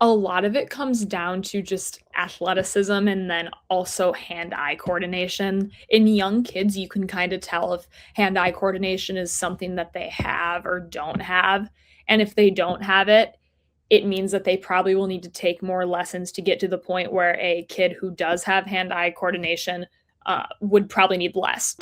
A lot of it comes down to just athleticism and then also hand-eye coordination. In young kids, you can kind of tell if hand-eye coordination is something that they have or don't have. And if they don't have it, it means that they probably will need to take more lessons to get to the point where a kid who does have hand-eye coordination would probably need less.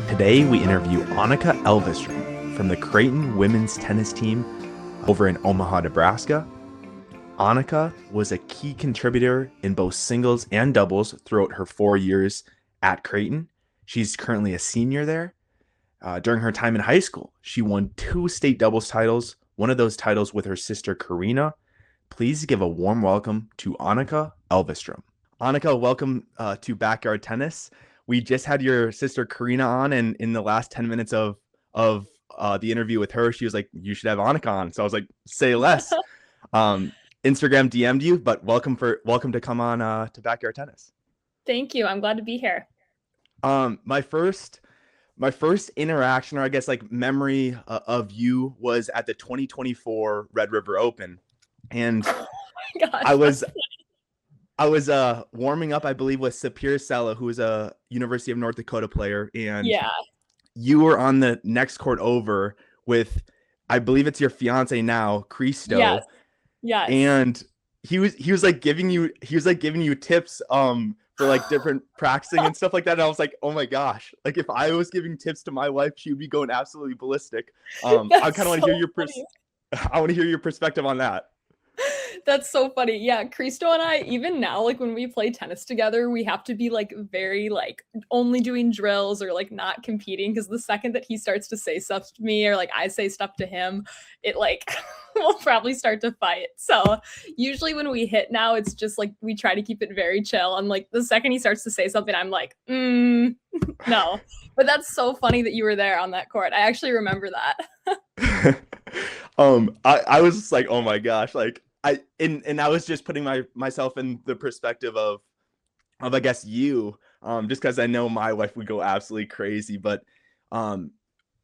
Today, we interview Annika Elvestrom from the Creighton women's tennis team over in Omaha, Nebraska. Annika was a key contributor in both singles and doubles throughout her 4 years at Creighton. She's currently a senior there. During her time in high school, she won 2 state doubles titles, one of those titles with her sister Karina. Please give a warm welcome to Annika Elvestrom. Annika, welcome to Backyard Tennis. We just had your sister Karina on, and in the last 10 minutes of the interview with her, she was like, "You should have Annika on." So I was like, "Say less." Instagram DM'd you, but welcome to come on to Backyard Tennis. Thank you. I'm glad to be here. My first interaction, or I guess like memory of you, was at the 2024 Red River Open, and Oh my gosh, I was warming up, I believe, with Sapir Sela, who is a University of North Dakota player, and yeah. you were on the next court over with, I believe it's your fiance now, Cristo. Yes. And he was like giving you tips for like different practicing and stuff like that. And I was like, oh my gosh, like if I was giving tips to my wife, she would be going absolutely ballistic. I kind of want to hear I want to hear your perspective on that. That's so funny. Yeah, Cristo and I, even now, like when we play tennis together, we have to be like very like only doing drills or like not competing, because the second that he starts to say stuff to me or like I say stuff to him, it like we'll probably start to fight. So usually when we hit now, it's just like we try to keep it very chill. And like the second he starts to say something, I'm like, no. But that's so funny that you were there on that court. I actually remember that. I was just like, oh my gosh, like I was just putting myself in the perspective of I guess you, just because I know my wife would go absolutely crazy. But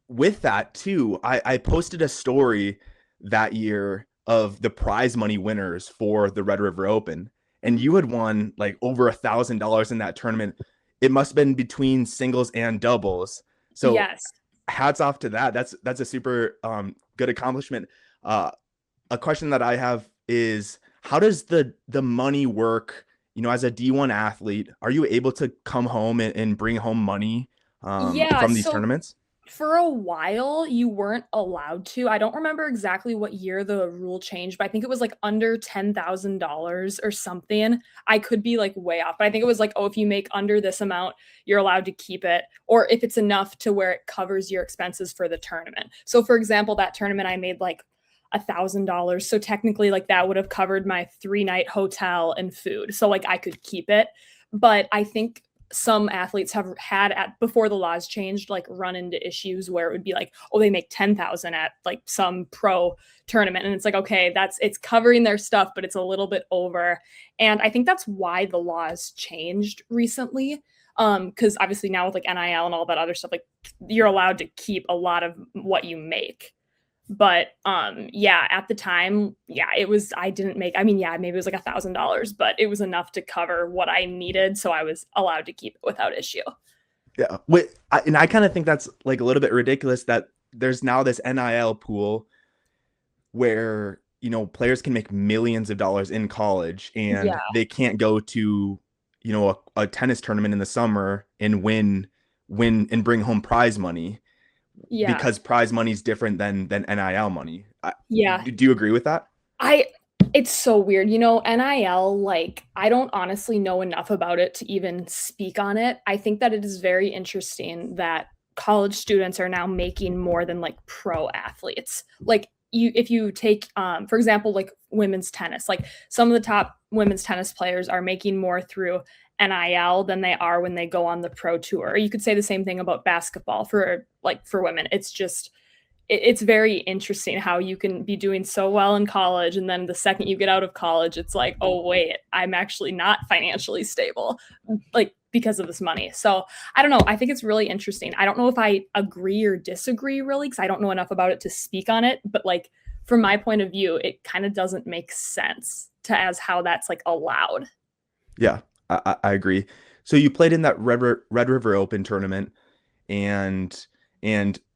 with that too, I posted a story that year of the prize money winners for the Red River Open, and you had won like over $1,000 in that tournament. It must have been between singles and doubles. So Yes. hats off to that. That's a super good accomplishment. A question that I have is, how does the money work? You know, as a D1 athlete, are you able to come home and bring home money Yeah, from these so tournaments? for a while, you weren't allowed to. I don't remember exactly what year the rule changed, but I think it was like under $10,000 or something. I could be like way off, but I think it was like, oh, if you make under this amount, you're allowed to keep it, or if it's enough to where it covers your expenses for the tournament. So, for example, that tournament, I made like $1,000. So technically, like that would have covered my 3-night hotel and food. So like I could keep it. But I think some athletes have had at before the laws changed, like run into issues where it would be like, oh, they make 10,000 at like some pro tournament. And it's like, okay, it's covering their stuff, but it's a little bit over. And I think that's why the laws changed recently. Because obviously now with like NIL and all that other stuff, like you're allowed to keep a lot of what you make. But yeah, at the time, yeah, it was, I didn't make, I mean, yeah, maybe it was like $1,000, but it was enough to cover what I needed. So I was allowed to keep it without issue. Yeah. And I kind of think that's like a little bit ridiculous that there's now this NIL pool where, you know, players can make millions of dollars in college and Yeah. they can't go to, you know, a tennis tournament in the summer and win and bring home prize money, Yeah. because prize money is different than NIL money. Yeah. Do you agree with that? I It's so weird. You know, NIL, like I don't honestly know enough about it to even speak on it. I think that it is very interesting that college students are now making more than like pro athletes. Like you if you take for example like women's tennis, like some of the top women's tennis players are making more through NIL than they are when they go on the pro tour. You could say the same thing about basketball for women. It's just it's very interesting how you can be doing so well in college, and then the second you get out of college, it's like, oh wait, I'm actually not financially stable, like because of this money. So I don't know. I think it's really interesting. I don't know if I agree or disagree really, because I don't know enough about it to speak on it. But like from my point of view, it kind of doesn't make sense to as how that's like allowed. Yeah, I agree. So you played in that Red River Open tournament, and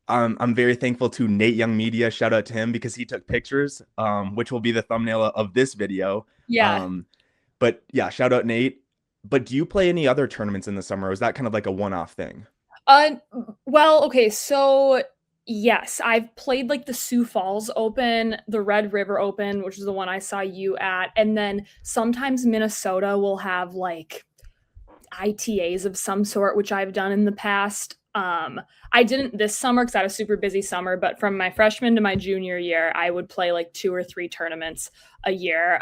I'm very thankful to Nate Young Media. Shout out to him because he took pictures, which will be the thumbnail of this video. Yeah. Um, but yeah, shout out Nate. But do you play any other tournaments in the summer? Or is that kind of like a one-off thing? Uh, well, okay, so yes, I've played like the Sioux Falls Open, the Red River Open, which is the one I saw you at, and then sometimes Minnesota will have like ITAs of some sort, which I've done in the past. I didn't this summer because I had a super busy summer, but from my freshman to my junior year, I would play like 2 or 3 tournaments a year.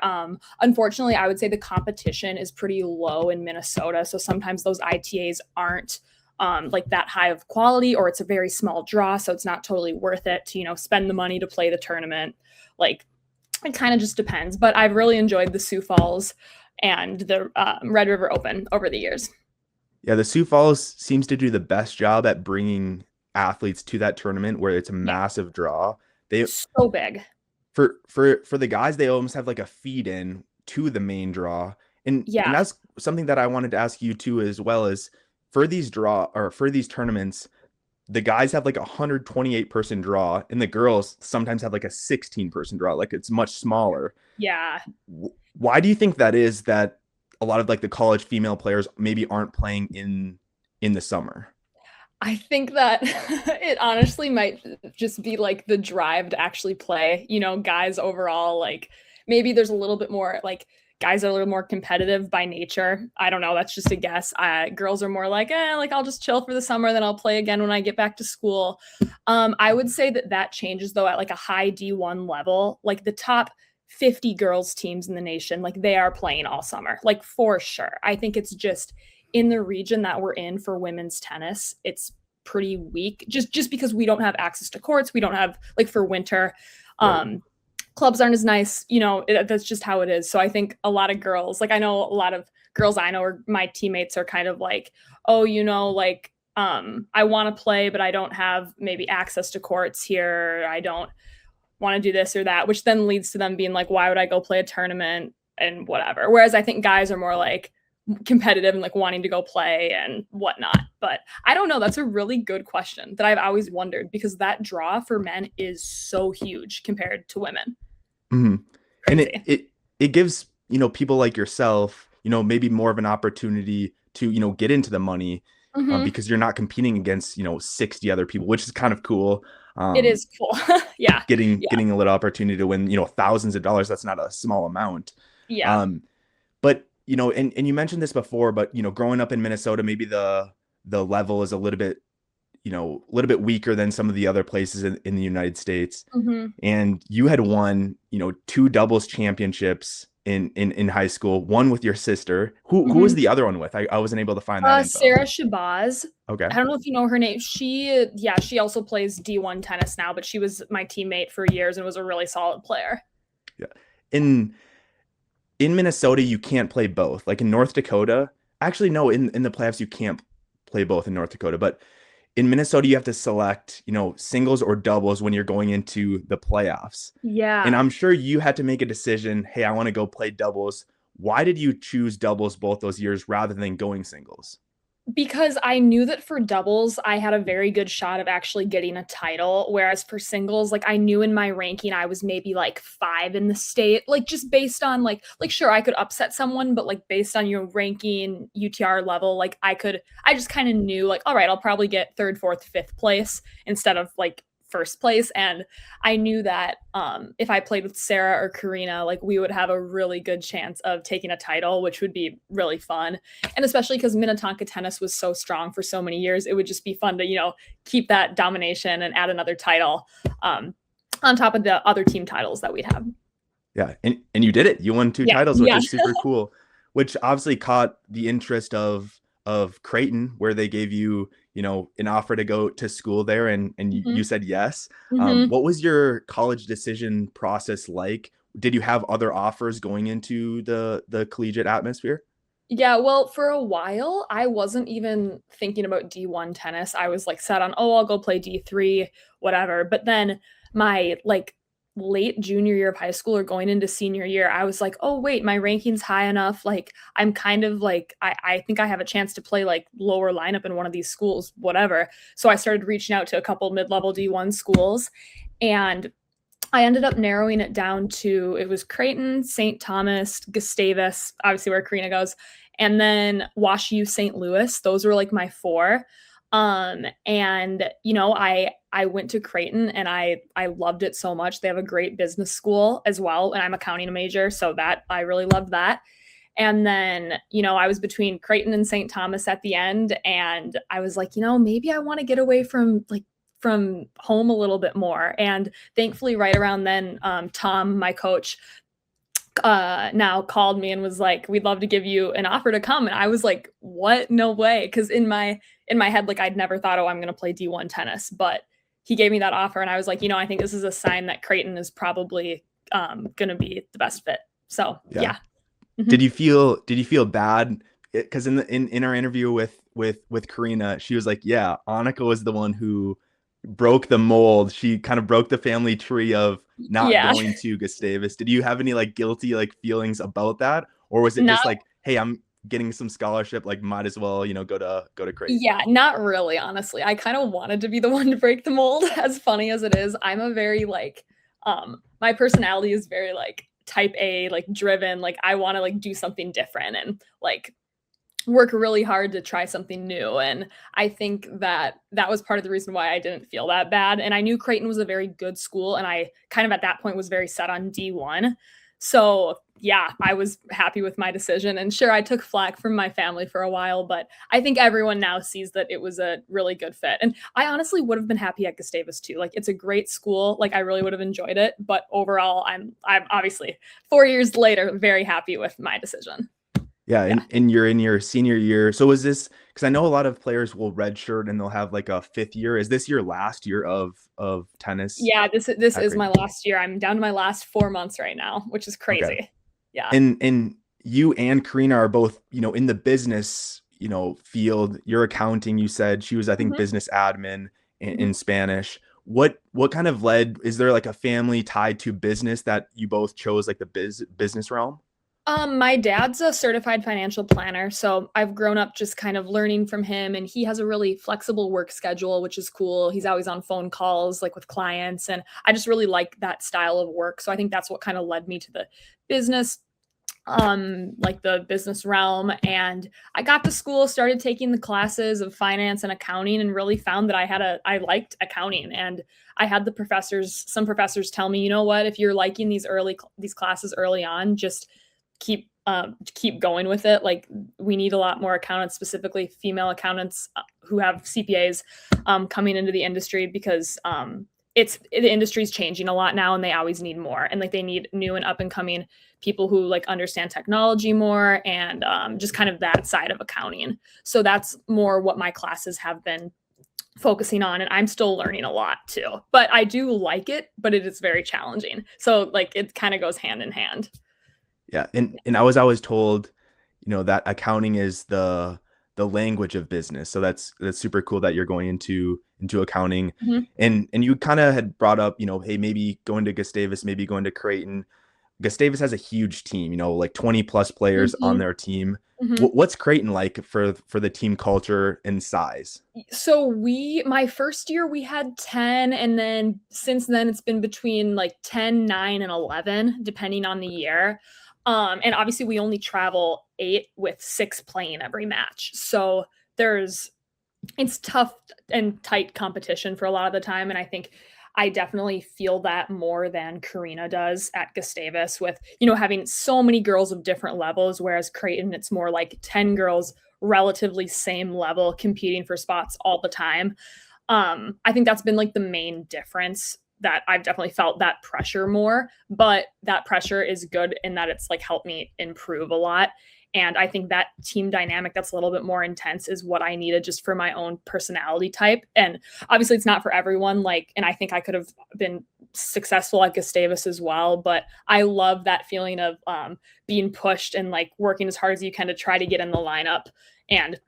Unfortunately, I would say the competition is pretty low in Minnesota, so sometimes those ITAs aren't like that high of quality, or it's a very small draw, so it's not totally worth it to spend the money to play the tournament. Like it kind of just depends, but I've really enjoyed the Sioux Falls and the Red River Open over the years. Yeah, the Sioux Falls seems to do the best job at bringing athletes to that tournament where it's a Yeah, massive draw. They so big. for the guys, they almost have like a feed in to the main draw. And Yeah, that's something that I wanted to ask you too, as well as for these draw or for these tournaments, the guys have like a 128-person draw, and the girls sometimes have like a 16-person draw. Like it's much smaller. yeah. Why do you think that is that a lot of like the college female players maybe aren't playing in the summer? I think that it honestly might just be like the drive to actually play. Guys overall, like maybe there's a little bit more like guys are a little more competitive by nature. I don't know. That's just a guess. Girls are more like, like I'll just chill for the summer, then I'll play again when I get back to school. I would say that changes though at like a high D1 level, like the top 50 girls teams in the nation, like they are playing all summer, like for sure. I think it's just in the region that we're in for women's tennis, it's pretty weak just because we don't have access to courts. We don't have like for winter. Right. Clubs aren't as nice, that's just how it is. So I think a lot of girls, like I know a lot of girls I know or my teammates are kind of like, oh, like I want to play, but I don't have maybe access to courts here. I don't want to do this or that, which then leads to them being like, why would I go play a tournament and whatever? Whereas I think guys are more like competitive and like wanting to go play and whatnot. But I don't know. That's a really good question that I've always wondered because that draw for men is so huge compared to women. Mm-hmm. And Crazy. it gives, people like yourself, maybe more of an opportunity to, get into the money, Mm-hmm. because you're not competing against, 60 other people, which is kind of cool. It is cool. Yeah. Yeah. Getting a little opportunity to win, thousands of dollars. That's not a small amount. Yeah. Um, but, and you mentioned this before, but, growing up in Minnesota, maybe the level is a little bit weaker than some of the other places in the United States. Mm-hmm. And you had won, 2 doubles championships in high school, one with your sister. Who was Mm-hmm. the other one with? I wasn't able to find that info. Sarah Shabazz. Okay. I don't know if you know her name. She also plays D1 tennis now, but she was my teammate for years and was a really solid player. Yeah. In Minnesota, you can't play both. Like in North Dakota, actually, no, in the playoffs, you can't play both in North Dakota. But in Minnesota, you have to select, singles or doubles when you're going into the playoffs. And Yeah. I'm sure you had to make a decision. Hey, I want to go play doubles. Why did you choose doubles both those years rather than going singles? Because I knew that for doubles, I had a very good shot of actually getting a title. Whereas for singles, like I knew in my ranking, I was maybe like 5 in the state, like just based on like sure, I could upset someone, but like based on your ranking, UTR level, like I just kind of knew like, all right, I'll probably get third, fourth, fifth place instead of like first place. And I knew that if I played with Sarah or Karina, like we would have a really good chance of taking a title, which would be really fun. And especially because Minnetonka tennis was so strong for so many years, it would just be fun to, keep that domination and add another title on top of the other team titles that we'd have. Yeah, and you did it. You won 2 Yeah. titles, which Yeah. is super cool, which obviously caught the interest of of Creighton, where they gave you, an offer to go to school there, and you Mhm. said yes. Mhm. What was your college decision process like? Did you have other offers going into the collegiate atmosphere? Yeah, well, for a while, I wasn't even thinking about D1 tennis. I was like set on, oh, I'll go play D3, whatever. But then my like late junior year of high school or going into senior year, I was like, oh, wait, my ranking's high enough. Like, I'm kind of like, I think I have a chance to play like lower lineup in one of these schools, whatever. So I started reaching out to a couple mid-level D1 schools. And I ended up narrowing it down to it was Creighton, St. Thomas, Gustavus, obviously where Karina goes, and then Wash U St. Louis. Those were like my four. And I went to Creighton and I loved it so much. They have a great business school as well, and I'm accounting major, so that I really loved that. And then, I was between Creighton and St. Thomas at the end, and I was like, maybe I want to get away from home a little bit more. And thankfully, right around then, Tom, my coach, now called me and was like, "We'd love to give you an offer to come." And I was like, "What? No way!" Because in my head, like I'd never thought, "Oh, I'm going to play D1 tennis," but he gave me that offer, and I was like, I think this is a sign that Creighton is probably going to be the best fit. So Yeah. yeah. Mhm. Did you feel bad? Because in our interview with Karina, she was like, yeah, Annika was the one who broke the mold. She kind of broke the family tree of not Yeah. going to Gustavus. Did you have any like guilty like feelings about that, or was it Not just like, hey, I'm getting some scholarship, like might as well, go to Creighton? Yeah, not really, honestly. I kind of wanted to be the one to break the mold, as funny as it is. I'm a very like my personality is very like type A, like driven, like I want to like do something different and like work really hard to try something new. And I think that that was part of the reason why I didn't feel that bad. And I knew Creighton was a very good school, and I kind of at that point was very set on D1. So yeah, I was happy with my decision. And sure, I took flack from my family for a while, but I think everyone now sees that it was a really good fit. And I honestly would have been happy at Gustavus too. Like it's a great school. Like I really would have enjoyed it. But overall, I'm obviously 4 years later very happy with my decision. Yeah, Yeah. and you're in your senior year. So is this, because I know a lot of players will redshirt and they'll have like a fifth year. Is this your last year of tennis Yeah, this at is my Creighton? last year. I'm down to my last 4 months right now, which is Okay. crazy. Yeah. And you and Karina are both, in the business, field. You're accounting, you said. She was, I think, Mhm, business admin in mhm. Spanish. What kind of led, is there like a family tied to business that you both chose like the business realm? My dad's a certified financial planner, so I've grown up just kind of learning from him, and he has a really flexible work schedule, which is cool. He's always on phone calls, like with clients, and I just really like that style of work. So I think that's what kind of led me to the business, like the business realm. And I got to school, started taking the classes of finance and accounting, and really found that I liked accounting. And I had some professors tell me, you know what, if you're liking these classes early on, just keep going with it. Like we need a lot more accountants, specifically female accountants who have CPAs coming into the industry, because the industry's changing a lot now, and they always need more. And like they need new and up and coming people who like understand technology more, and just kind of that side of accounting. So that's more what my classes have been focusing on, and I'm still learning a lot too. But I do like it, but it is very challenging. So like it kind of goes hand in hand. Yeah, and I was always told, that accounting is the language of business. So that's super cool that you're going into accounting. Mhm. And you kind of had brought up, hey, maybe going to Gustavus, maybe going to Creighton. Gustavus has a huge team, like 20 plus players on Mhm. their team. Mhm. What's Creighton like for the team culture and size? So my first year we had 10, and then since then it's been between like 10, 9, and 11 depending on the year. And obviously we only travel 8 with 6 playing every match. So there's it's tough and tight competition for a lot of the time, and I think I definitely feel that more than Karina does at Gustavus, with having so many girls of different levels, whereas Creighton it's more like 10 girls relatively same level competing for spots all the time. I think that's been like the main difference, that I've definitely felt that pressure more, but that pressure is good in that it's like helped me improve a lot. And I think that team dynamic that's a little bit more intense is what I needed just for my own personality type. And obviously it's not for everyone. Like, and I think I could have been successful at Gustavus as well. But I love that feeling of being pushed and like working as hard as you can to try to get in the lineup and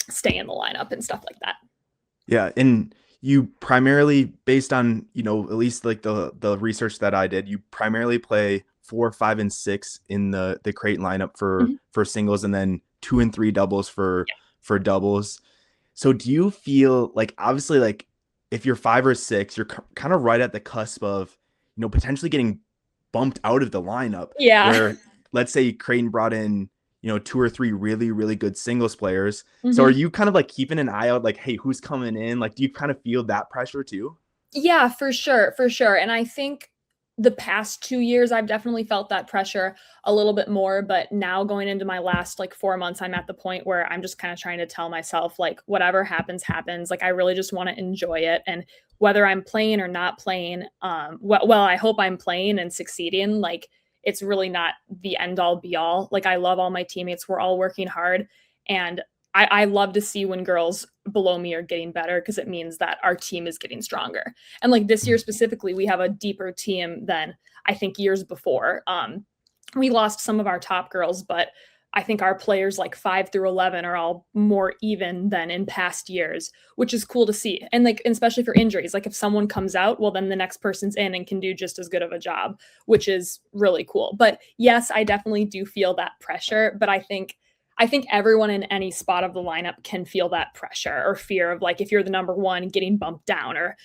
stay in the lineup and stuff like that. Yeah, and you primarily, based on, at least like the research that I did, you primarily play 4, 5, and 6 in the Creighton lineup for singles, and then 2 and 3 doubles for doubles. So do you feel like, obviously, like if you're 5 or 6, you're kind of right at the cusp of, potentially getting bumped out of the lineup. Yeah. Where, let's say Creighton brought in, 2 or 3 really, really good singles players. Mm-hmm. So are you kind of like keeping an eye out, like, hey, who's coming in? Like, do you kind of feel that pressure too? Yeah, for sure. For sure. And I think the past 2 years, I've definitely felt that pressure a little bit more. But now going into my last like 4 months, I'm at the point where I'm just kind of trying to tell myself, like, whatever happens, happens. Like, I really just want to enjoy it. And whether I'm playing or not playing, well, I hope I'm playing and succeeding. Like, it's really not the end all be all. Like, I love all my teammates. We're all working hard. And I love to see when girls below me are getting better because it means that our team is getting stronger. And like this year specifically, we have a deeper team than I think years before. We lost some of our top girls, but I think our players like 5 through 11 are all more even than in past years, which is cool to see. And like, especially for injuries, like if someone comes out, well, then the next person's in and can do just as good of a job, which is really cool. But yes, I definitely do feel that pressure, but I think everyone in any spot of the lineup can feel that pressure or fear of like if you're the number one getting bumped down or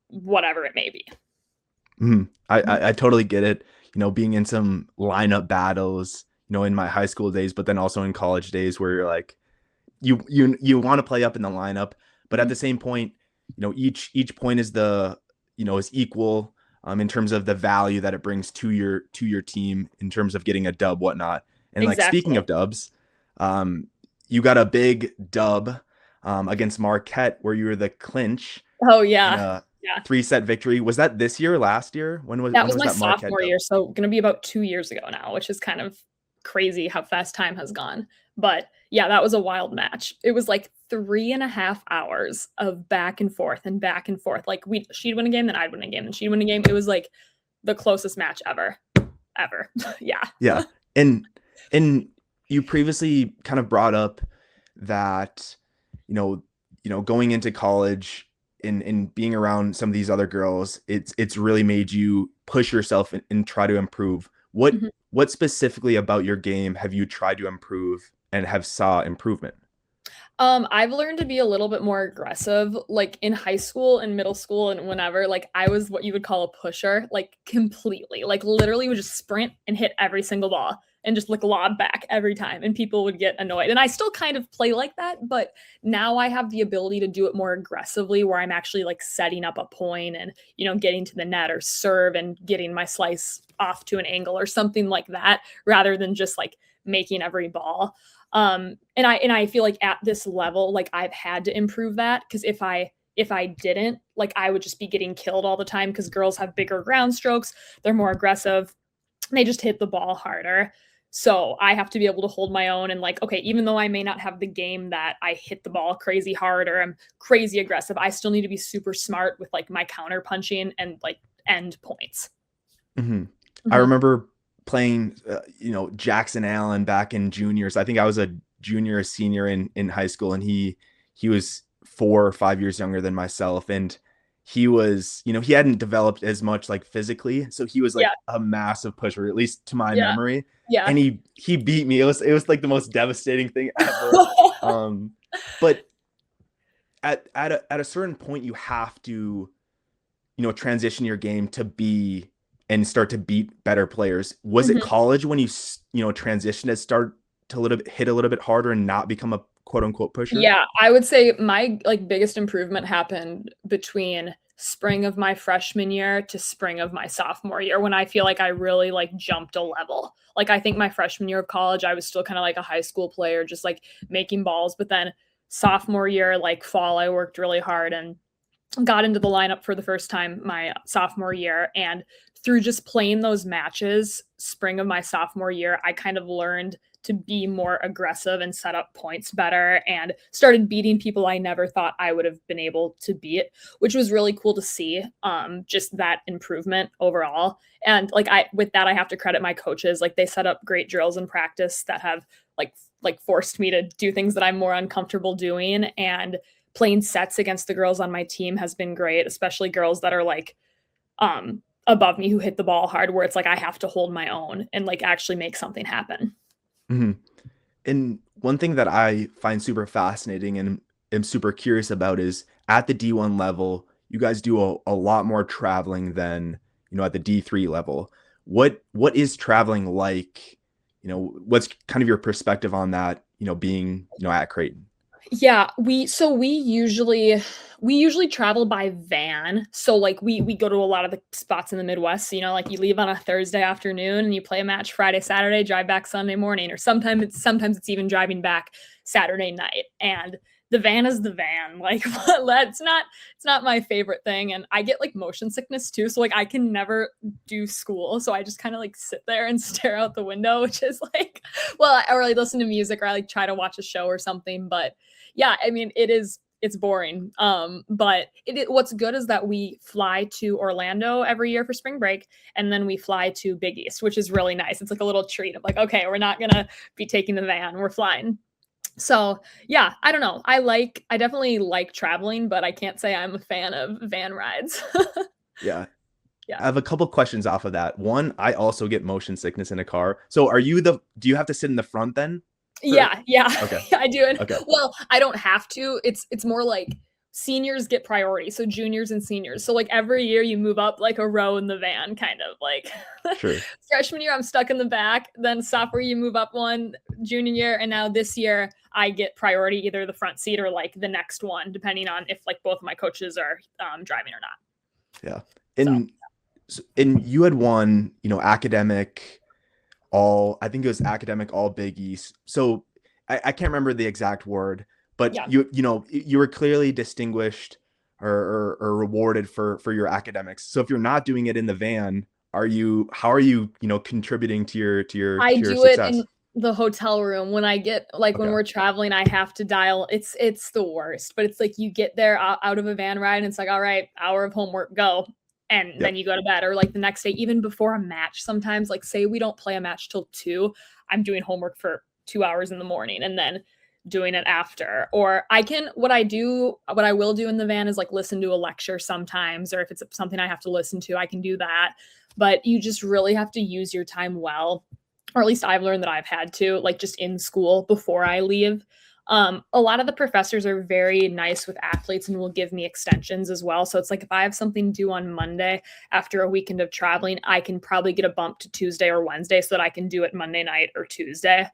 whatever it may be. I totally get it. Being in some lineup battles, in my high school days, but then also in college days where you're like, you want to play up in the lineup, but at the same point, each point is is equal in terms of the value that it brings to your team in terms of getting a dub, whatnot. And like, speaking of dubs, you got a big dub against Marquette where you were the clinch. Oh yeah. Yeah. 3-set victory. Was that this year, last year? When was that was my that sophomore year? So going to be about 2 years ago now, which is kind of crazy how fast time has gone. But yeah, that was a wild match. It was like 3.5 hours of back and forth and back and forth. Like she'd win a game, then I'd win a game, and she'd win a game. It was like the closest match ever. Yeah. Yeah. And you previously kind of brought up that, going into college and being around some of these other girls, it's really made you push yourself and try to improve. What specifically about your game have you tried to improve and have saw improvement? I've learned to be a little bit more aggressive, like in high school and middle school and whenever, like I was what you would call a pusher, like completely, like literally would just sprint and hit every single ball and just like lob back every time. And people would get annoyed. And I still kind of play like that, but now I have the ability to do it more aggressively where I'm actually like setting up a point and, getting to the net or serve and getting my slice off to an angle or something like that, rather than just like making every ball. And I feel like at this level, like I've had to improve that because if I didn't, like I would just be getting killed all the time because girls have bigger ground strokes, they're more aggressive, they just hit the ball harder. So I have to be able to hold my own and like, okay, even though I may not have the game that I hit the ball crazy hard or I'm crazy aggressive, I still need to be super smart with like my counter punching and like end points. I remember playing, Jackson Allen back in juniors. I think I was a junior or senior in high school, and he was 4 or 5 years younger than myself. And he was, he hadn't developed as much like physically. So he was like a massive pusher, at least to my memory. Yeah. And he beat me. It was like the most devastating thing ever. But at a certain point, you have to, transition your game to be and start to beat better players. Was it college when you transitioned to start to hit a little bit harder and not become a quote unquote pusher? Yeah, I would say my like biggest improvement happened between spring of my freshman year to spring of my sophomore year when I feel like I really like jumped a level. Like I think my freshman year of college, I was still kind of like a high school player, just like making balls. But then sophomore year, like fall, I worked really hard and got into the lineup for the first time my sophomore year. And through just playing those matches, spring of my sophomore year, I kind of learned to be more aggressive and set up points better, and started beating people I never thought I would have been able to beat, which was really cool to see. Just that improvement overall. And like with that, I have to credit my coaches. Like they set up great drills in practice that have forced me to do things that I'm more uncomfortable doing. And playing sets against the girls on my team has been great, especially girls that are above me who hit the ball hard, where it's like I have to hold my own and like actually make something happen. Mm-hmm. And one thing that I find super fascinating and am super curious about is at the D1 level, you guys do a lot more traveling than, at the D3 level. What is traveling like? What's kind of your perspective on that, being, at Creighton? Yeah, we usually travel by van. So like we go to a lot of the spots in the Midwest. So, like you leave on a Thursday afternoon and you play a match Friday, Saturday, drive back Sunday morning, or sometimes it's even driving back Saturday night. And the van is the van. Like it's not my favorite thing. And I get like motion sickness too. So like I can never do school. So I just kind of like sit there and stare out the window, which is like, well, or like listen to music, or I like try to watch a show or something. But yeah, I mean, it's boring. But what's good is that we fly to Orlando every year for spring break, and then we fly to Big East, which is really nice. It's like a little treat of like, okay, we're not gonna be taking the van, we're flying. So yeah, I don't know. I definitely like traveling, but I can't say I'm a fan of van rides. Yeah. Yeah. I have a couple questions off of that. One, I also get motion sickness in a car. So do you have to sit in the front then? Yeah. Okay. I do it. Okay. Well, I don't have to. It's more like seniors get priority, so juniors and seniors. So like every year you move up like a row in the van, kind of like. Sure. Freshman year I'm stuck in the back, then sophomore you move up one, junior year, and now this year I get priority, either the front seat or like the next one, depending on if like both of my coaches are driving or not. Yeah. And you had won, academic I think it was academic all Big East. So I can't remember the exact word, but Yeah. you were clearly distinguished or rewarded for your academics. So if you're not doing it in the van, how are you contributing to your I to your do it success? in the hotel room when I get like when Okay. we're traveling. I have to dial. It's the worst, but it's like you get there out of a van ride and it's like, all right, hour of homework, go. And Yep. then you go to bed, or like the next day, even before a match. Sometimes, like say we don't play a match till 2, I'm doing homework for 2 hours in the morning and then doing it after. Or what I will do in the van is like listen to a lecture sometimes, or if it's something I have to listen to, I can do that. But you just really have to use your time well, or at least I've learned that I've had to, like just in school before I leave. A lot of the professors are very nice with athletes and will give me extensions as well. So it's like if I have something due on Monday after a weekend of traveling, I can probably get a bump to Tuesday or Wednesday so that I can do it Monday night or Tuesday.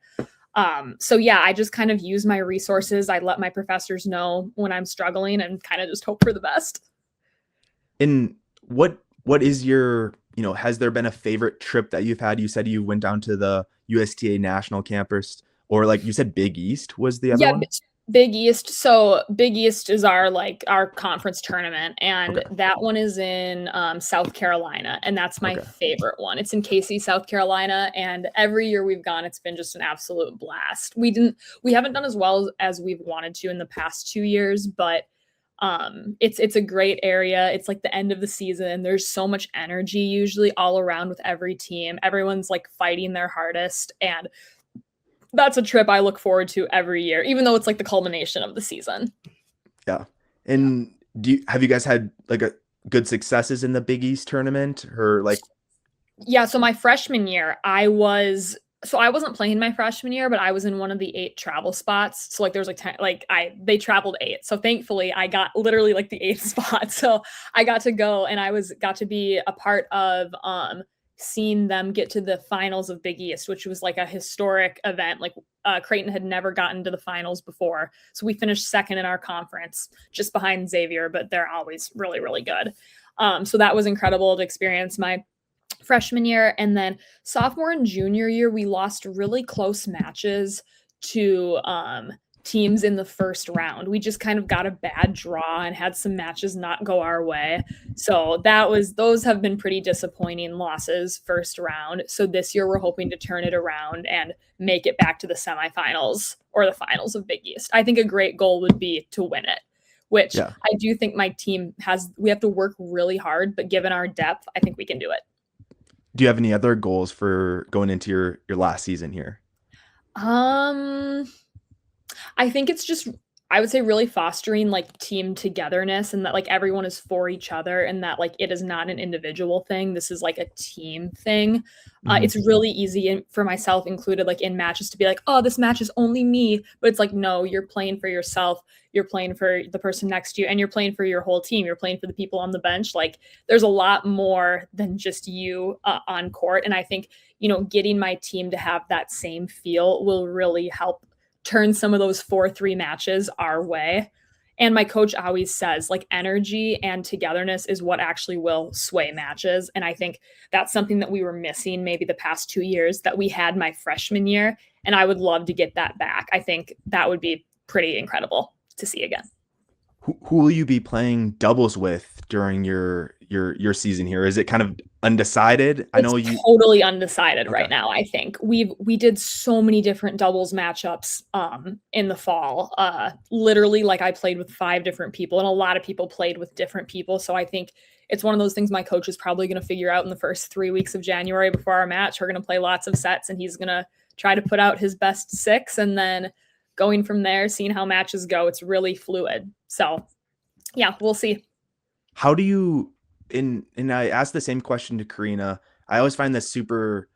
So yeah, I just kind of use my resources. I let my professors know when I'm struggling and kind of just hope for the best. And what is your, has there been a favorite trip that you've had? You said you went down to the USTA national campus, or like you said, Big East was the other one? Big East. So Big East is our conference tournament, and Okay. that one is in South Carolina, and that's my favorite one. It's in Casey, South Carolina, and every year we've gone, it's been just an absolute blast. We haven't done as well as we've wanted to in the past 2 years, but it's a great area. It's like the end of the season. There's so much energy usually all around with every team. Everyone's like fighting their hardest, and that's a trip I look forward to every year, even though it's like the culmination of the season. Yeah. And have you guys had like a good successes in the Big East tournament, or like? Yeah. So my freshman year, I wasn't playing my freshman year, but I was in one of the 8 travel spots. So like there's like 10, they traveled 8. So thankfully I got literally like the 8th spot. So I got to go, and got to be a part of seeing them get to the finals of Big East, which was like a historic event. Like Creighton had never gotten to the finals before. So we finished second in our conference, just behind Xavier, but they're always really, really good. So that was incredible to experience my freshman year. And then sophomore and junior year, we lost really close matches to teams in the first round. We just kind of got a bad draw and had some matches not go our way. So those have been pretty disappointing losses first round. So this year we're hoping to turn it around and make it back to the semifinals or the finals of Big East. I think a great goal would be to win it, which Yeah. I do think my team we have to work really hard, but given our depth, I think we can do it. Do you have any other goals for going into your last season here? I think it's just, I would say, really fostering like team togetherness, and that like everyone is for each other, and that like it is not an individual thing. This is like a team thing. Mhm. It's really easy for myself included, like in matches, to be like, oh, this match is only me. But it's like, no, you're playing for yourself. You're playing for the person next to you, and you're playing for your whole team. You're playing for the people on the bench. Like there's a lot more than just you on court. And I think, getting my team to have that same feel will really help turn some of those 4-3 matches our way. And my coach always says, like, energy and togetherness is what actually will sway matches. And I think that's something that we were missing maybe the past 2 years that we had my freshman year. And I would love to get that back. I think that would be pretty incredible to see again. Who will you be playing doubles with during your season here? Is it kind of undecided? I It's know you. totally undecided Okay. right now, I think. We did so many different doubles matchups in the fall. Literally, like, I played with 5 different people, and a lot of people played with different people. So I think it's one of those things my coach is probably going to figure out in the first 3 weeks of January before our match. We're going to play lots of sets, and he's going to try to put out his best 6, and then going from there, seeing how matches go. It's really fluid. So yeah, we'll see. How do you and I asked the same question to Karina. I always find this super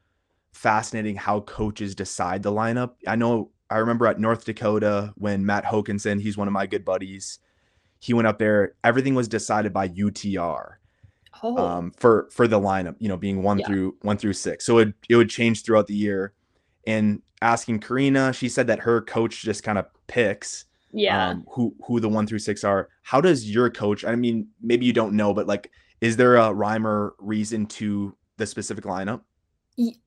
fascinating how coaches decide the lineup. I remember at North Dakota when Matt Hokinson, he's one of my good buddies, he went up there, everything was decided by UTR. Oh, For the lineup, being yeah. 1 through 6. So it would change throughout the year. And asking Karina, she said that her coach just kind of picks Yeah. who the 1 through 6 are. How does your coach? I mean, maybe you don't know, but like, is there a rhyme or reason to the specific lineup?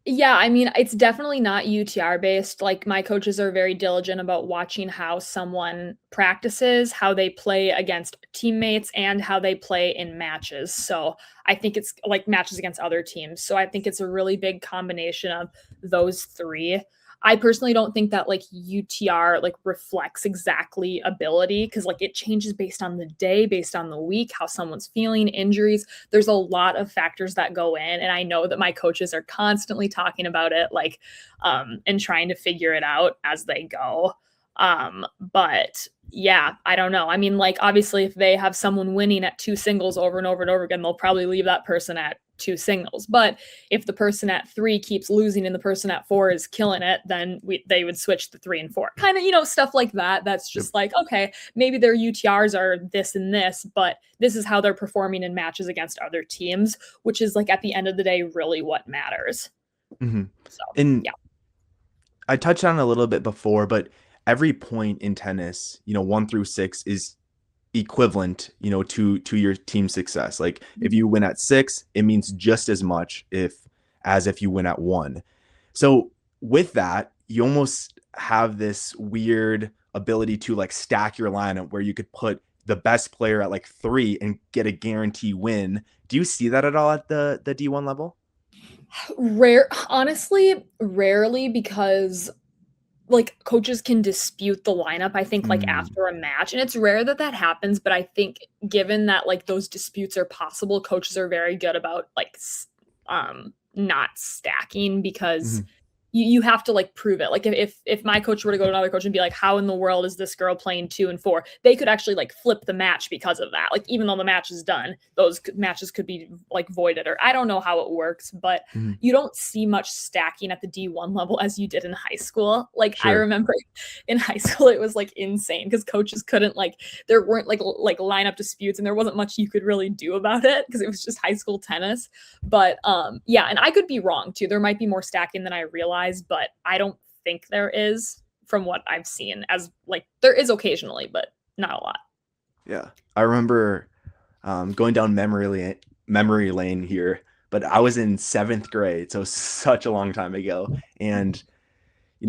Yeah, I mean, it's definitely not UTR based. Like, my coaches are very diligent about watching how someone practices, how they play against teammates, and how they play in matches. So I think it's like matches against other teams. So I think it's a really big combination of those three. I personally don't think that like UTR like reflects exactly ability, because like it changes based on the day, based on the week, how someone's feeling, injuries. There's a lot of factors that go in, and I know that my coaches are constantly talking about it, like and trying to figure it out as they go. But yeah, I don't know. I mean, like, obviously if they have someone winning at 2 singles over and over and over again, they'll probably leave that person at 2 singles. But if the person at 3 keeps losing and the person at 4 is killing it, then they would switch to 3 and 4. Kind of, stuff like that. That's Yep. just like, okay, maybe their UTRs are this and this, but this is how they're performing in matches against other teams, which is like at the end of the day really what matters. Mm-hmm. So And yeah. I touched on it a little bit before, but every point in tennis, 1 through 6 is equivalent, to your team success. Like if you win at 6, it means just as much as if you win at 1. So with that, you almost have this weird ability to like stack your lineup where you could put the best player at like 3 and get a guarantee win. Do you see that at all at the D1 level? Honestly, rarely, because like coaches can dispute the lineup, I think, like Mm, after a match, and it's rare that that happens, but I think given that like those disputes are possible, coaches are very good about like not stacking, because mhm, you have to like prove it. Like if my coach were to go to another coach and be like, how in the world is this girl playing 2 and 4? They could actually like flip the match because of that. Like, even though the match is done, those matches could be like voided, or I don't know how it works, but mhm. you don't see much stacking at the D1 level as you did in high school. Like, I Sure. remember in high school it was like insane because coaches couldn't like, there weren't like lineup disputes, and there wasn't much you could really do about it because it was just high school tennis. But yeah, and I could be wrong too. There might be more stacking than I realize, but I don't think there is, from what I've seen. As like, there is occasionally, but not a lot. Yeah. I remember going down memory lane here, but I was in 7th grade, so such a long time ago. And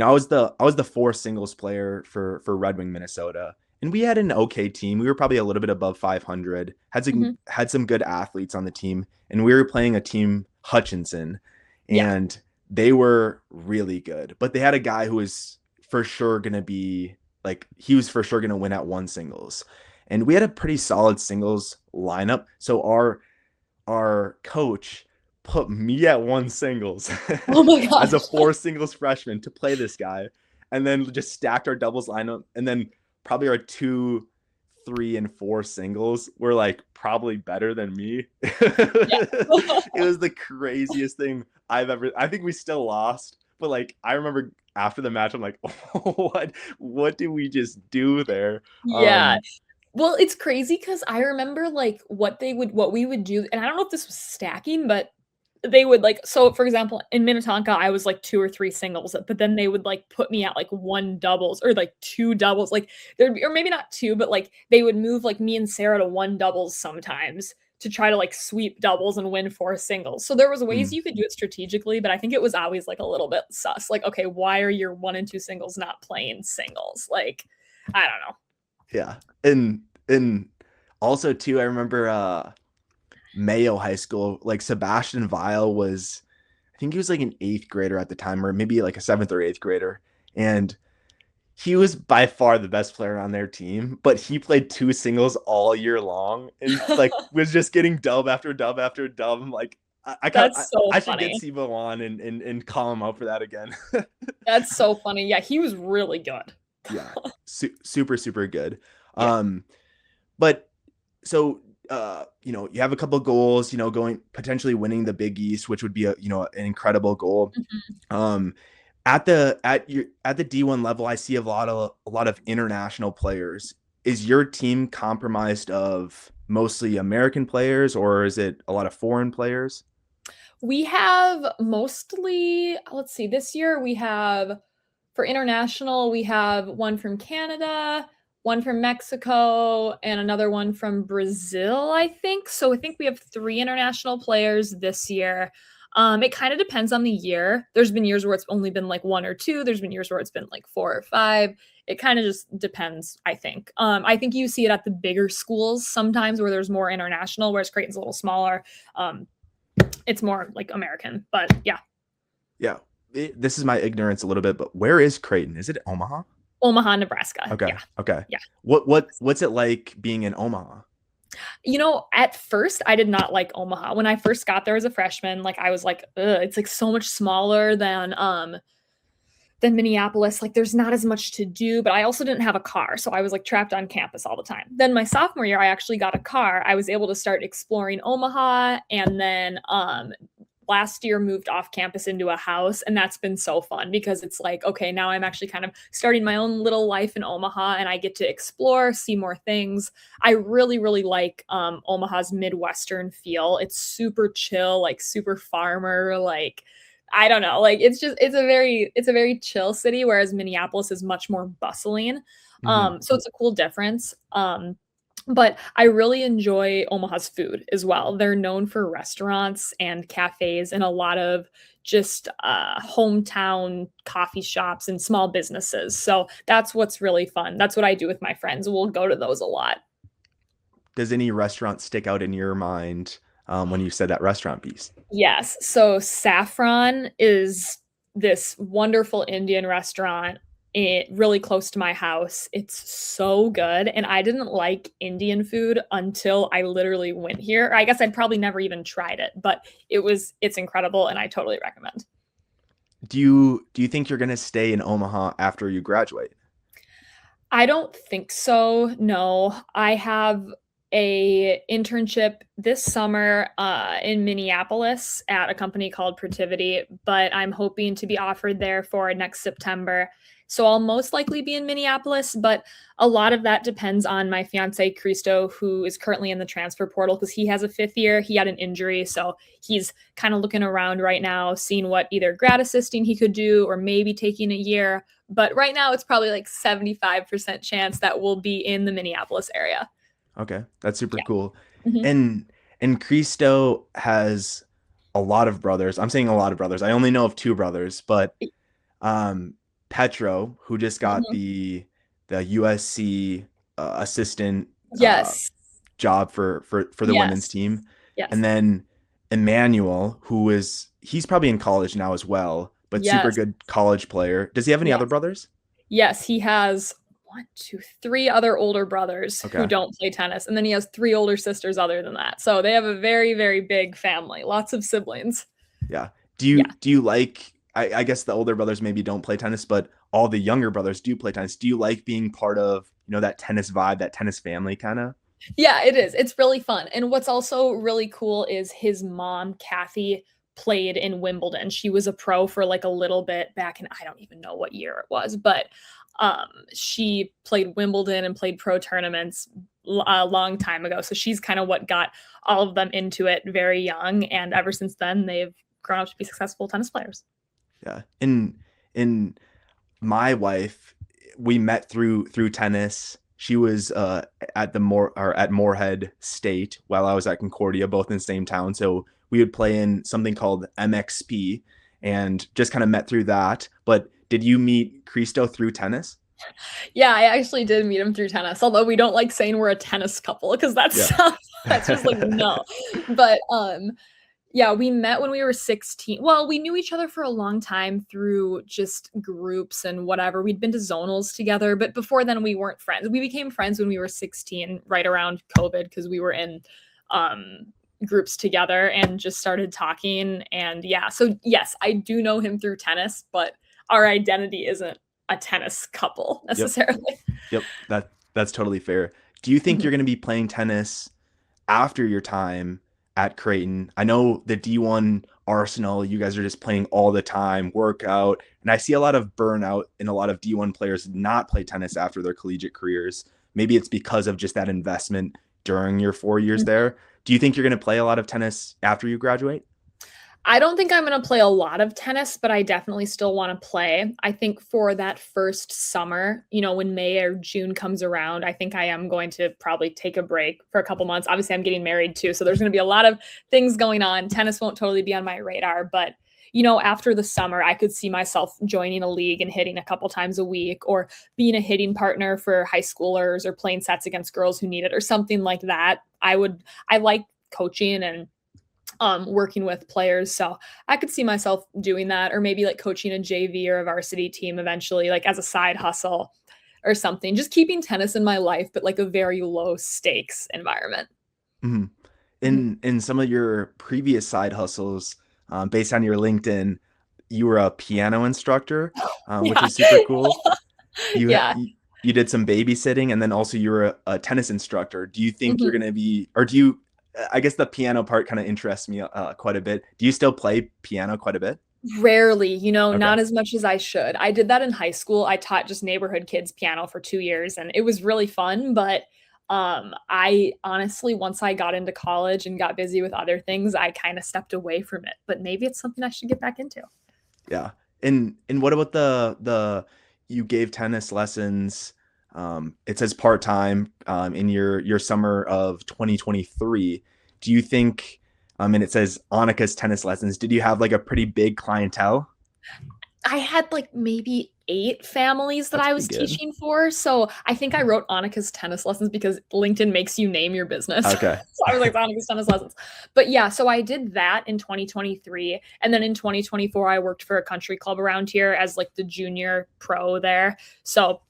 I was the four singles player for Red Wing Minnesota, and we had an okay team. We were probably a little bit above 500. Mhm. Had some good athletes on the team, and we were playing a team Hutchinson, Yeah. and they were really good. But they had a guy who was for sure gonna be like he was for sure gonna win at one singles, and we had a pretty solid singles lineup. So our coach put me at one singles Oh my as a gosh. four singles freshman to play this guy, and then just stacked our doubles lineup, and then probably our two, three, and four singles were like probably better than me. Yeah. It was the craziest thing I've ever. I think we still lost, but like I remember after the match, I'm like, oh, what did we just do there? Yeah. Well, it's crazy because I remember, like, what we would do, and I don't know if this was stacking, but they would, like, so, for example, in Minnetonka, I was, like, 2 or 3 singles, but then they would, like, put me at, like, 1 doubles or, like, 2 doubles, like, there'd be or maybe not 2, but, like, they would move, like, me and Sarah to 1 doubles sometimes to try to, like, sweep doubles and win 4 singles. So there was ways Mm, you could do it strategically, but I think it was always, like, a little bit sus, like, "Okay, why are your 1 and 2 singles not playing singles?" Like, I don't know. yeah, and also too, I remember Mayo High School, like Sebastian Weil was, I think he was like an eighth grader at the time, or maybe like a seventh or eighth grader. And he was by far the best player on their team, but he played two singles all year long and like was just getting dub after dub after dub. I'm like, That's so I should get funny. Sibo on and call him out for that again. That's so funny. Yeah, he was really good. Yeah, super, super good. Yeah. Um, but so you have a couple goals, going potentially winning the Big East, which would be an incredible goal. Mhm. Um, at the D1 level, I see a lot of international players. Is your team comprised of mostly American players, or is it a lot of foreign players? We have mostly let's see, this year we have for international, we have one from Canada, one from Mexico, and another one from Brazil, I think. So I think we have 3 international players this year. It kinda depends on the year. There's been years where it's only been, like, 1 or 2, there's been years where it's been, like, 4 or 5. It kinda just depends, I think. I think you see it at the bigger schools sometimes where there's more international, whereas Creighton's a little smaller. Um, it's more, like, American, but yeah. Yeah, this is my ignorance a little bit, but where is Creighton? Is it Omaha? Omaha, Nebraska. Okay, Yeah, okay. yeah. What's it like being in Omaha? You know, at first, I did not like Omaha. When I first got there as a freshman, like, I was like, "Ugh," it's, like, so much smaller than Minneapolis, like, there's not as much to do, but I also didn't have a car, so I was, like, trapped on campus all the time. Then my sophomore year, I actually got a car. I was able to start exploring Omaha, and then, last year moved off campus into a house, and that's been so fun because it's like, okay, now I'm actually kind of starting my own little life in Omaha, and I get to explore, see more things. I really, really like Omaha's Midwestern feel. It's super chill, like super farmer, like I don't know, like it's a very chill city, whereas Minneapolis is much more bustling. Hmm. So it's a cool difference. But I really enjoy Omaha's food as well. They're known for restaurants and cafes and a lot of just hometown coffee shops and small businesses. So that's what's really fun. That's what I do with my friends. We'll go to those a lot. Does any restaurant stick out in your mind when you said that restaurant piece? Yes. So Saffron is this wonderful Indian restaurant really close to my house. It's so good. And I didn't like Indian food until I literally went here. I guess I'd probably never even tried it, but it's incredible and I totally recommend. Do you think you're gonna stay in Omaha after you graduate? I don't think so. No. I have a internship this summer in Minneapolis at a company called Protivity, but I'm hoping to be offered there for next September. So I'll most likely be in Minneapolis, but a lot of that depends on my fiance Christo, who is currently in the transfer portal because he has a 5th year. He had an injury, so he's kind of looking around right now, seeing what either grad assisting he could do or maybe taking a year. But right now, it's probably like 75% chance that we'll be in the Minneapolis area. Okay, that's super Yeah. cool. Mhm. And Cristo has a lot of brothers. I'm saying a lot of brothers. I only know of two brothers, but um Petro, who just got Mhm. the USC assistant Yes. job for the women's Yes. team, and Yes. then Emmanuel, he's probably in college now as well, but super Yes. good college player. Does he have any other Yes. brothers? Yes, he has 1, 2, 3 other older brothers who Okay, don't play tennis, and then he has 3 older sisters other than that. So they have a very, very big family, lots of siblings. yeah. Yeah. Do you like? I guess the older brothers maybe don't play tennis, but all the younger brothers do play tennis. Do you like being part of that tennis vibe, that tennis family kind of? Yeah, it is. It's really fun. And what's also really cool is his mom, Kathy, played in Wimbledon. She was a pro for like a little bit back in I don't even know what year it was, but she played Wimbledon and played pro tournaments a long time ago. So she's kind of what got all of them into it very young, and ever since then they've grown up to be successful tennis players. Yeah. In my wife, we met through tennis. She was at Moorhead State while I was at Concordia, both in the same town. So we would play in something called MXP and just kind of met through that. But did you meet Cristo through tennis? Yeah, I actually did meet him through tennis, although we don't like saying we're a tennis couple because that's Yeah. that's just like no. But yeah, we met when we were 16. Well, we knew each other for a long time through just groups and whatever. We'd been to zonals together, but before then we weren't friends. We became friends when we were 16, right around COVID, because we were in um groups together and just started talking. And yeah, so yes, I do know him through tennis, but our identity isn't a tennis couple Yep. necessarily. Yep. That's totally fair. Do you think Mhm. you're going to be playing tennis after your time at Creighton? I know the D1 Arsenal, you guys are just playing all the time, workout, and I see a lot of burnout in a lot of D1 players not play tennis after their collegiate careers. Maybe it's because of just that investment during your 4 years there. Do you think you're going to play a lot of tennis after you graduate? I don't think I'm going to play a lot of tennis, but I definitely still want to play. I think for that first summer, when May or June comes around, I think I am going to probably take a break for a couple months. Obviously, I'm getting married too, so there's going to be a lot of things going on. Tennis won't totally be on my radar, but after the summer, I could see myself joining a league and hitting a couple times a week, or being a hitting partner for high schoolers, or playing sets against girls who need it, or something like that. I like coaching and working with players. So I could see myself doing that, or maybe like coaching a JV or a varsity team eventually, like as a side hustle or something. Just keeping tennis in my life, but like a very low stakes environment. Mhm. Mhm. In some of your previous side hustles, based on your LinkedIn, you were a piano instructor, which Yeah. is super cool. You ha- Yeah. you you did some babysitting, and then also you were a tennis instructor. Do you think you're Mhm. gonna be, or do you? I guess the piano part kind of interests me quite a bit. Do you still play piano quite a bit? Rarely, Okay. not as much as I should. I did that in high school. I taught just neighborhood kids piano for 2 years, and it was really fun, but I honestly, once I got into college and got busy with other things, I kind of stepped away from it. But maybe it's something I should get back into. Yeah. And what about the you gave tennis lessons? It says part time in your summer of 2023. Do you think? And it says Annika's tennis lessons. Did you have like a pretty big clientele? I had like maybe 8 families that That's I pretty was good. teaching for. So I think I wrote Annika's tennis lessons because LinkedIn makes you name your business. Okay. So I was like, Annika's tennis lessons. But yeah, so I did that in 2023. And then in 2024, I worked for a country club around here as like the junior pro there. So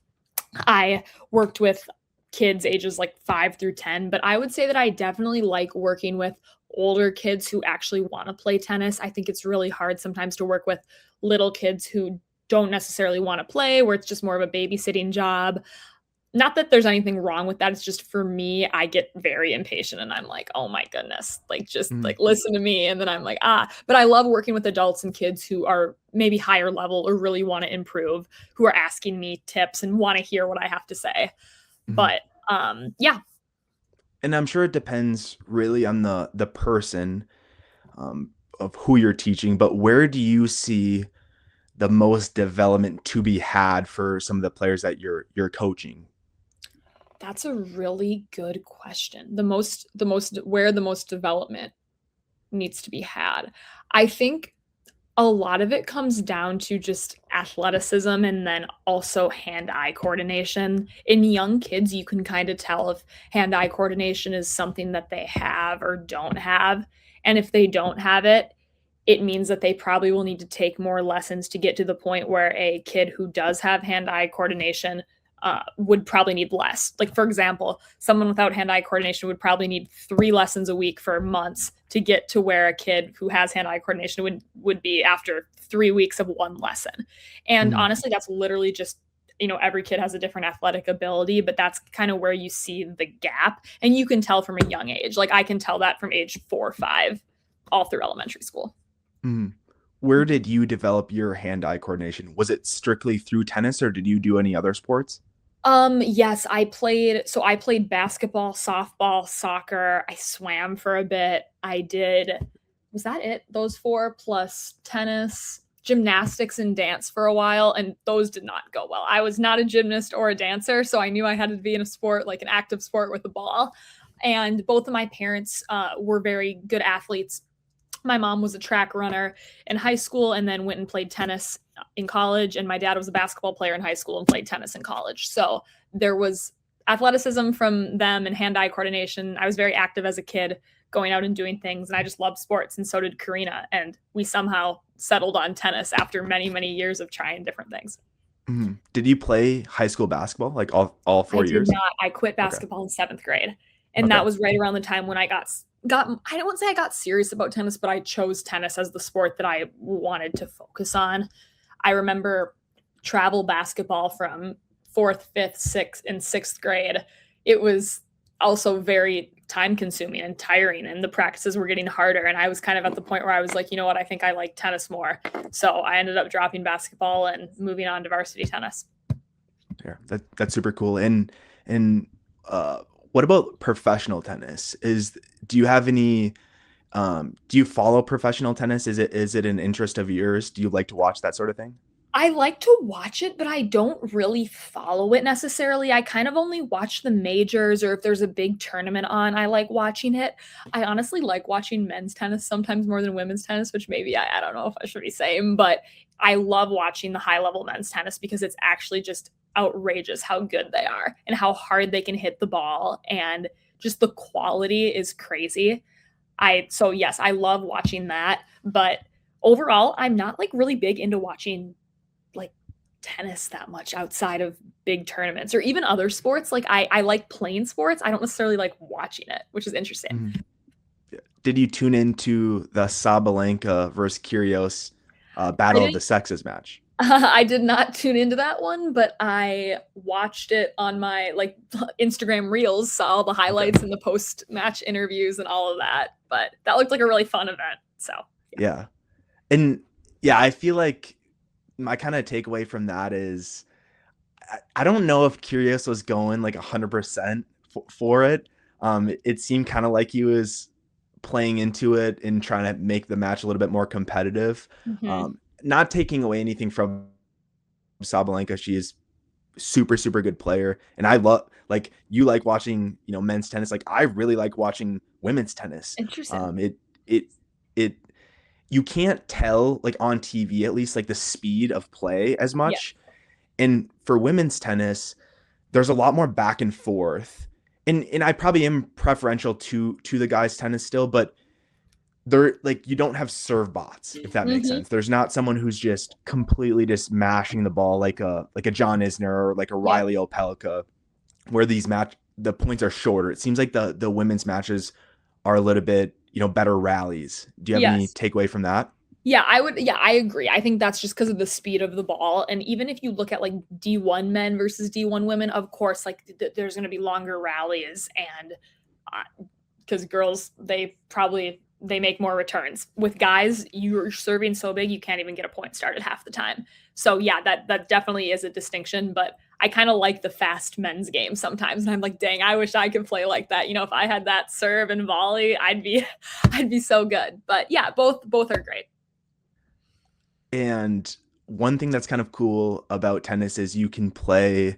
I worked with kids ages like 5 through 10, but I would say that I definitely like working with older kids who actually want to play tennis. I think it's really hard sometimes to work with little kids who don't necessarily want to play, where it's just more of a babysitting job. Not that there's anything wrong with that. It's just for me, I get very impatient and I'm like, oh my goodness, like just Mhm. like listen to me. And then I'm like, but I love working with adults and kids who are maybe higher level or really want to improve, who are asking me tips and want to hear what I have to say. Mhm. But yeah, And I'm sure it depends really on the person of who you're teaching, but where do you see the most development to be had for some of the players that you're coaching? that's a really good question. Where the most development needs to be had. I think A lot of it comes down to just athleticism and then also hand-eye coordination. In young kids, you can kind of tell if hand-eye coordination is something that they have or don't have. And if they don't have it, it means that they probably will need to take more lessons to get to the point where a kid who does have hand-eye coordination would probably need less. Like, for example, someone without hand-eye coordination would probably need 3 lessons a week for months to get to where a kid who has hand-eye coordination would be after 3 weeks of 1 lesson. And Mhm. honestly, that's literally just, every kid has a different athletic ability, but that's kind of where you see the gap. And you can tell from a young age. Like, I can tell that from age 4 or 5 all through elementary school. Mhm. Where did you develop your hand-eye coordination? Was it strictly through tennis, or did you do any other sports? Yes, I played basketball, softball, soccer, I swam for a bit. Was that it? Those 4 plus tennis, gymnastics and dance for a while, and those did not go well. I was not a gymnast or a dancer, so I knew I had to be in a sport, like an active sport with a ball. And both of my parents were very good athletes. My mom was a track runner in high school and then went and played tennis in college. And my dad was a basketball player in high school and played tennis in college. So there was athleticism from them and hand eye coordination. I was very active as a kid, going out and doing things. And I just loved sports. And so did Karina. And we somehow settled on tennis after many, many years of trying different things. Mhm. Did you play high school basketball, like all I 4 did years? not. I quit Okay. basketball in 7th grade. And Okay. that was right around the time when I got I don't want to say I got serious about tennis, but I chose tennis as the sport that I wanted to focus on. I remember travel basketball from 4th, 5th, 6th, and 6th grade. It was also very time consuming and tiring, and the practices were getting harder. And I was kind of at the point where I was like, you know what, I think I like tennis more. So I ended up dropping basketball and moving on to varsity tennis. Yeah, that's super cool. And uh, what about professional tennis? Do you have any do you follow professional tennis? Is it an interest of yours? Do you like to watch that sort of thing? I like to watch it, but I don't really follow it necessarily. I kind of only watch the majors or if there's a big tournament on, I like watching it. I honestly like watching men's tennis sometimes more than women's tennis, which maybe I don't know if I should be saying, but I love watching the high level men's tennis because it's actually just outrageous how good they are and how hard they can hit the ball, and just the quality is crazy. So yes, I love watching that, but overall, I'm not like really big into watching like tennis that much outside of big tournaments or even other sports. Like I like playing sports. I don't necessarily like watching it, which is interesting. Mhm. Did you tune into the Sabalenka versus Kyrgios I battle of didn't the sexes match? I did not tune into that one, but I watched it on my like Instagram reels, saw all the Okay. highlights and the post match interviews and all of that. But that looked like a really fun event. So yeah. Yeah. And yeah, I feel like my kind of takeaway from that is I don't know if Kyrgios was going like 100% for it. It seemed kind of like he was playing into it and trying to make the match a little bit more competitive. Mhm. Not taking away anything from Sabalenka. She is super, super good player. And I love, like, you like watching, men's tennis. Like, I really like watching women's tennis. Interesting. It, it, you can't tell, like, on TV, at least, like, the speed of play as Yeah. much. And for women's tennis, there's a lot more back and forth. And I probably am preferential to the guys' tennis still, but they're like, you don't have serve bots, if that makes Mhm. sense. There's not someone who's just completely just mashing the ball like a John Isner or like a Yep. Riley Opelka, where the points are shorter. It seems like the women's matches are a little bit, better rallies. Do you have any Yes. takeaway from that? Yeah, I agree. I think that's just because of the speed of the ball, and even if you look at, like, D1 men versus D1 women, of course, like, there's gonna be longer rallies and, because girls, they make more returns. With guys, you're serving so big, you can't even get a point started half the time. So, yeah, that definitely is a distinction, but I kinda like the fast men's game sometimes, and I'm like, "Dang, I wish I could play like that." If I had that serve and volley, I'd be I'd be so good. But, yeah, both are great. And one thing that's kind of cool about tennis is you play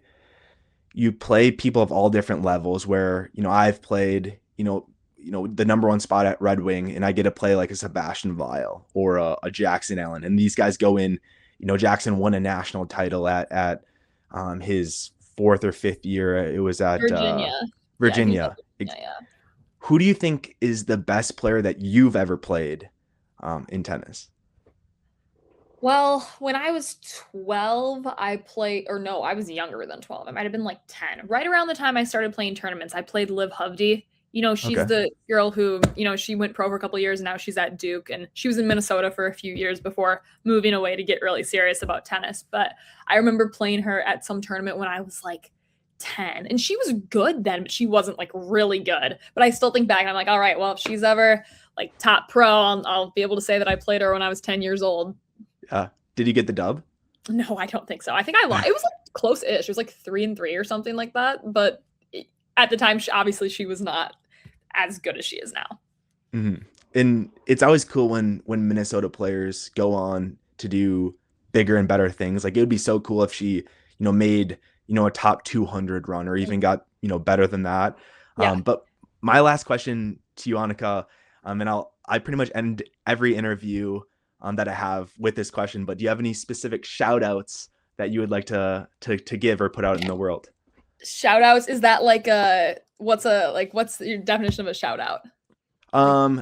people of all different levels where, I've played, the number one spot at Red Wing, and I get to play like a Sebastian Weil or a Jackson Allen, and these guys go in. Jackson won a national title at his fourth or fifth year. It was at Virginia. Yeah, he was at Virginia. Virginia, yeah. Who do you think is the best player that you've ever played in tennis? Well, when I was 12, I played, or no, I was younger than 12. I might have been like 10. Right around the time I started playing tournaments, I played Liv Hovde. She's Okay. the girl who, she went pro for a couple of years and now she's at Duke, and she was in Minnesota for a few years before moving away to get really serious about tennis. But I remember playing her at some tournament when I was like 10, and she was good then, but she wasn't like really good. But I still think back and I'm like, all right, well, if she's ever like top pro, I'll be able to say that I played her when I was 10 years old. Did you get the dub? No, I don't think so. I think I lost. It was like close-ish. It was like 3-3 or something like that. But at the time, obviously, she was not as good as she is now. Mm-hmm. And it's always cool when Minnesota players go on to do bigger and better things. Like it would be so cool if she, made, a top 200 run or even got, better than that. Yeah. But my last question to you, Annika, and I pretty much end every interview that I have with this question, but do you have any specific shout outs that you would like to give or put out in the world? Shout outs? Is that like what's your definition of a shout out?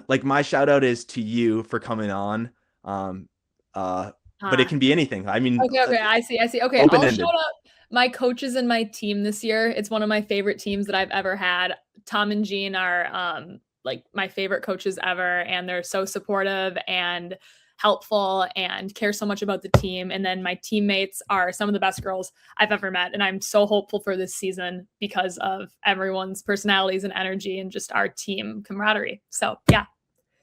Like my shout out is to you for coming on. But it can be anything. I mean, okay. I see. Okay. Open-ended. I'll shout out my coaches and my team this year. It's one of my favorite teams that I've ever had. Tom and Jean are like my favorite coaches ever, and they're so supportive and helpful and care so much about the team. And then my teammates are some of the best girls I've ever met. And I'm so hopeful for this season because of everyone's personalities and energy and just our team camaraderie. So yeah.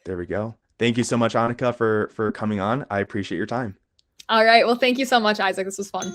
There we go. Thank you so much, Annika, for coming on. I appreciate your time. All right. Well, thank you so much, Isaac. This was fun.